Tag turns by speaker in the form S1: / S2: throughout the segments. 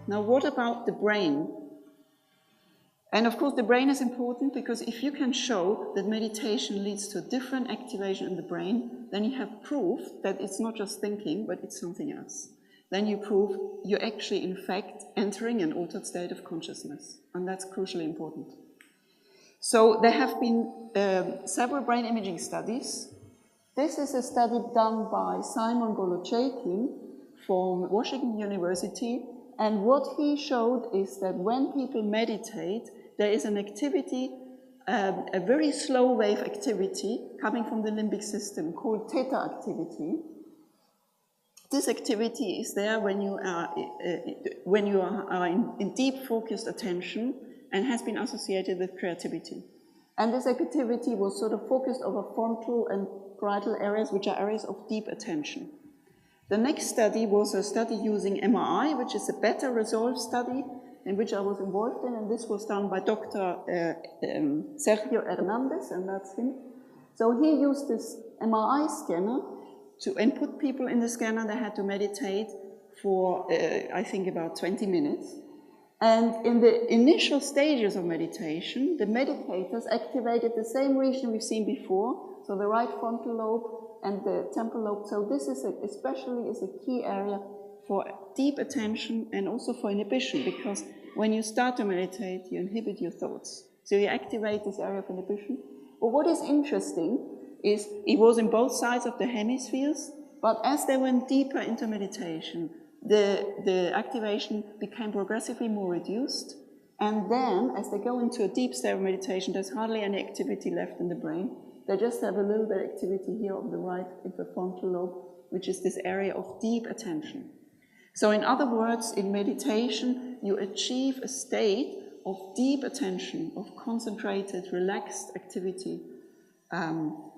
S1: Now, what about the brain? And of course, the brain is important because if you can show that meditation leads to a different activation in the brain, then you have proof that it's not just thinking, but it's something else. Then you prove you're actually, in fact, entering an altered state of consciousness. And that's crucially important. So there have been several brain imaging studies. This is a study done by Simon Golochaikin from Washington University. And what he showed is that when people meditate, there is an activity, a very slow wave activity coming from the limbic system called theta activity. This activity is there when you are in deep focused attention and has been associated with creativity. And this activity was sort of focused over frontal and parietal areas, which are areas of deep attention. The next study was a study using MRI, which is a better resolve study in which I was involved in, and this was done by Dr. Sergio Hernandez, and that's him. So he used this MRI scanner to input people in the scanner. They had to meditate for, I think, about 20 minutes. And in the initial stages of meditation, the meditators activated the same region we've seen before, so the right frontal lobe and the temporal lobe. So this is especially is a key area for deep attention and also for inhibition, because when you start to meditate, you inhibit your thoughts. So you activate this area of inhibition. But what is interesting is it was in both sides of the hemispheres, but as they went deeper into meditation, the activation became progressively more reduced. And then, as they go into a deep state of meditation, there's hardly any activity left in the brain. They just have a little bit of activity here on the right interfrontal lobe, which is this area of deep attention. So in other words, in meditation, you achieve a state of deep attention, of concentrated, relaxed activity,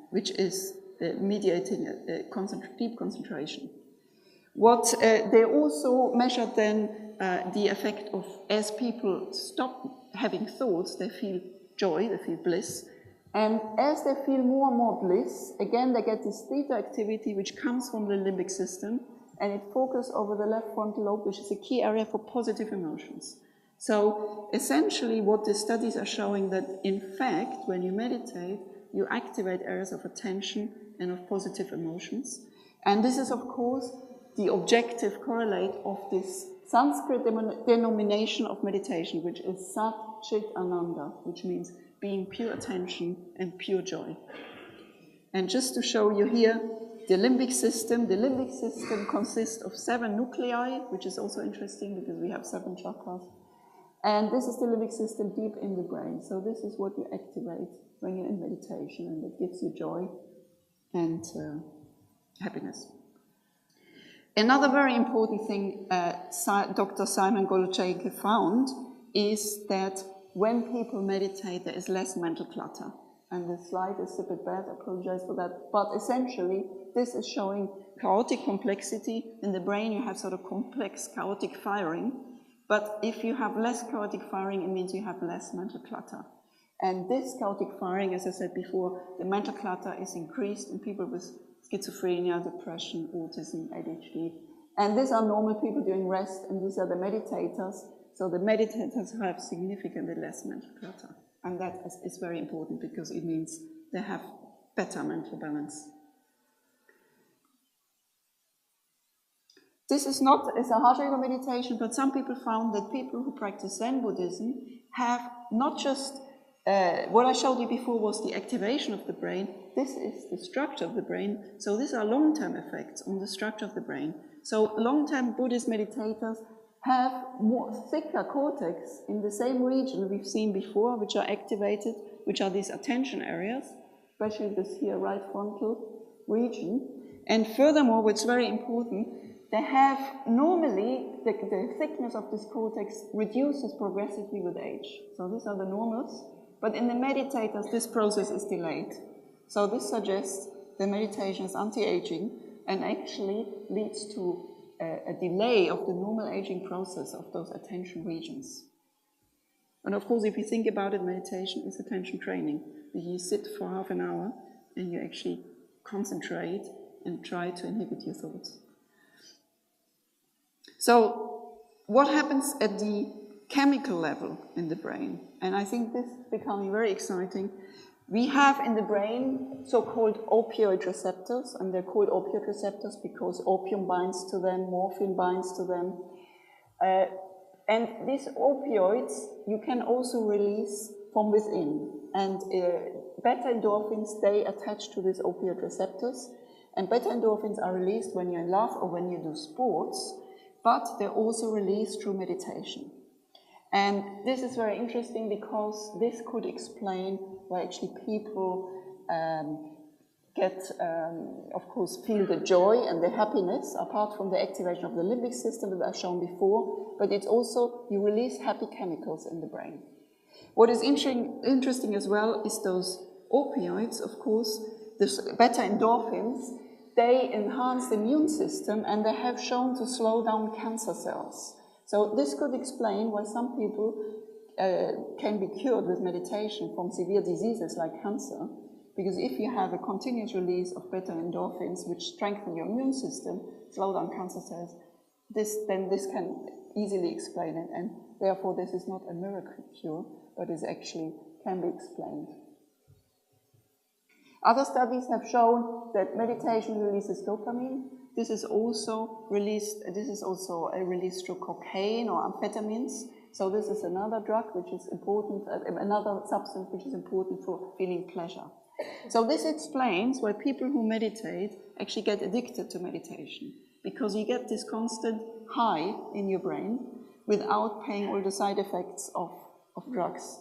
S1: which is mediating deep concentration. What they also measured then the effect of, as people stop having thoughts, they feel joy, they feel bliss. And as they feel more and more bliss, again they get this theta activity which comes from the limbic system, and it focuses over the left frontal lobe, which is a key area for positive emotions. So essentially what the studies are showing that in fact when you meditate, you activate areas of attention and of positive emotions. And this is of course the objective correlate of this Sanskrit denomination of meditation, which is Sat Chit Ananda, which means being pure attention and pure joy. And just to show you here, the limbic system consists of 7 nuclei, which is also interesting because we have 7 chakras. And this is the limbic system deep in the brain. So this is what you activate when you're in meditation, and it gives you joy and happiness. Another very important thing Dr. Simon Golochaikin found is that when people meditate, there is less mental clutter. And the slide is a bit bad, I apologize for that. But essentially, this is showing chaotic complexity. In the brain, you have sort of complex, chaotic firing. But if you have less chaotic firing, it means you have less mental clutter. And this chaotic firing, as I said before, the mental clutter is increased in people with schizophrenia, depression, autism, ADHD. And these are normal people doing rest, and these are the meditators. So the meditators have significantly less mental clutter. And that is very important because it means they have better mental balance. This is not a heart yoga meditation, but some people found that people who practice Zen Buddhism have not just, what I showed you before was the activation of the brain. This is the structure of the brain. So these are long-term effects on the structure of the brain. So long-term Buddhist meditators have more thicker cortex in the same region we've seen before, which are activated, which are these attention areas, especially this here right frontal region. And furthermore, what's very important, they have normally, the thickness of this cortex reduces progressively with age. So these are the normals, but in the meditators, this process is delayed. So this suggests the meditation is anti-aging and actually leads to a delay of the normal aging process of those attention regions. And of course, if you think about it, meditation is attention training. You sit for half an hour and you actually concentrate and try to inhibit your thoughts. So what happens at the chemical level in the brain? And I think this is becoming very exciting. We have in the brain so-called opioid receptors, and they're called opioid receptors because opium binds to them, morphine binds to them. And these opioids you can also release from within. And beta endorphins, they attach to these opioid receptors. And beta endorphins are released when you're in love or when you do sports, but they're also released through meditation. And this is very interesting because this could explain why actually people of course, feel the joy and the happiness, apart from the activation of the limbic system that I've shown before, but it's also, you release happy chemicals in the brain. What is interesting as well is those opioids, of course, the beta endorphins, they enhance the immune system and they have shown to slow down cancer cells. So this could explain why some people can be cured with meditation from severe diseases like cancer, because if you have a continuous release of beta endorphins, which strengthen your immune system, slow down cancer cells, then this can easily explain it, and therefore this is not a miracle cure, but is actually can be explained. Other studies have shown that meditation releases dopamine. This is also released through cocaine or amphetamines. So this is another drug which is important, another substance which is important for feeling pleasure. So this explains why people who meditate actually get addicted to meditation, because you get this constant high in your brain without paying all the side effects of drugs.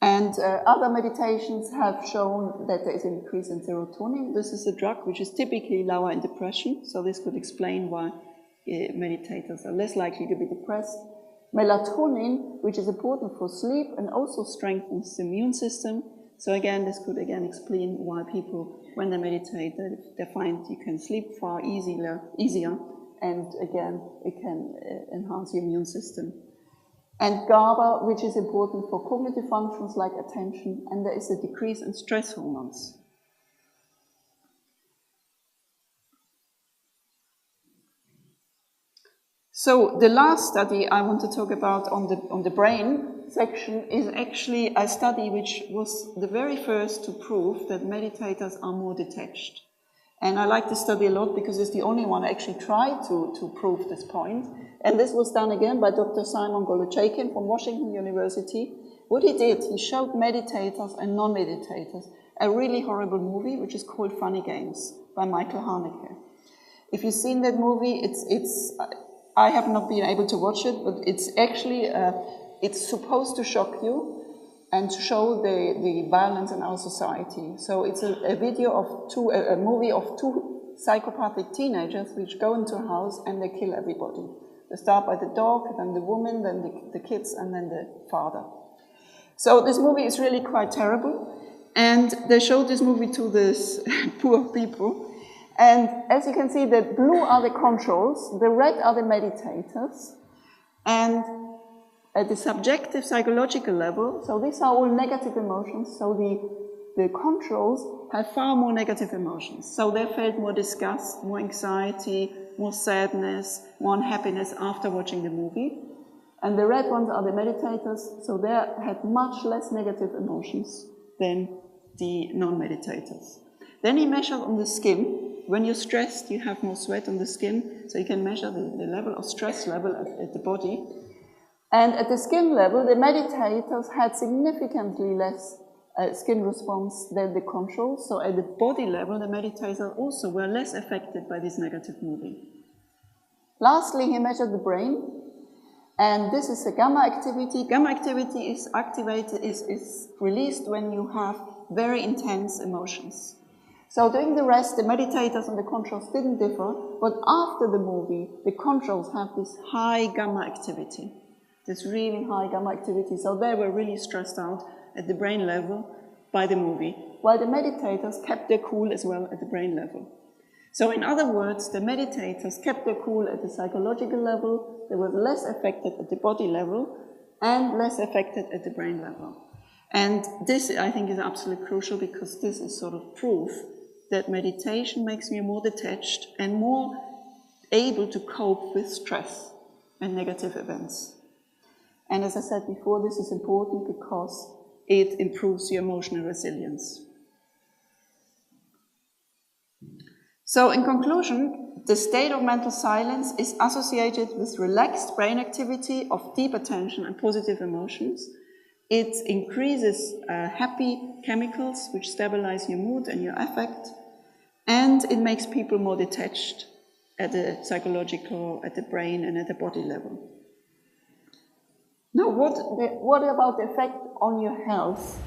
S1: And other meditations have shown that there is an increase in serotonin. This is a drug which is typically lower in depression, so this could explain why meditators are less likely to be depressed. Melatonin, which is important for sleep and also strengthens the immune system. So again, this could again explain why people, when they meditate, they find you can sleep far easier, and again, it can enhance your immune system. And GABA, which is important for cognitive functions like attention, and there is a decrease in stress hormones. So the last study I want to talk about on the brain section is actually a study which was the very first to prove that meditators are more detached. And I like this study a lot because it's the only one actually tried to prove this point. And this was done again by Dr. Simon Golochaikin from Washington University. What he did, he showed meditators and non-meditators a really horrible movie which is called Funny Games by Michael Haneke. If you've seen that movie, I have not been able to watch it, but it's actually, it's supposed to shock you and to show the violence in our society. So it's a movie of two psychopathic teenagers which go into a house and they kill everybody. They start by the dog, then the woman, then the kids, and then the father. So this movie is really quite terrible. And they showed this movie to these poor people. And as you can see, the blue are the controls, the red are the meditators. And at the subjective psychological level, so these are all negative emotions, so the controls have far more negative emotions. So they felt more disgust, more anxiety, more sadness, more unhappiness after watching the movie. And the red ones are the meditators, so they had much less negative emotions than the non-meditators. Then he measured on the skin. When you're stressed, you have more sweat on the skin, so you can measure the level of stress level at the body. And at the skin level, the meditators had significantly less skin response than the controls. So at the body level, the meditators also were less affected by this negative movie. Lastly, he measured the brain. And this is a gamma activity. Gamma activity is released when you have very intense emotions. So during the rest, the meditators and the controls didn't differ, but after the movie, the controls have this high gamma activity, this really high gamma activity. So they were really stressed out at the brain level by the movie, while the meditators kept their cool as well at the brain level. So in other words, the meditators kept their cool at the psychological level, they were less affected at the body level, and less affected at the brain level. And this, I think, is absolutely crucial because this is sort of proof that meditation makes me more detached and more able to cope with stress and negative events. And as I said before, this is important because it improves your emotional resilience. So in conclusion, the state of mental silence is associated with relaxed brain activity of deep attention and positive emotions. It increases happy chemicals which stabilize your mood and your affect, and it makes people more detached at the psychological, at the brain and at the body level. Now, what about the effect on your health?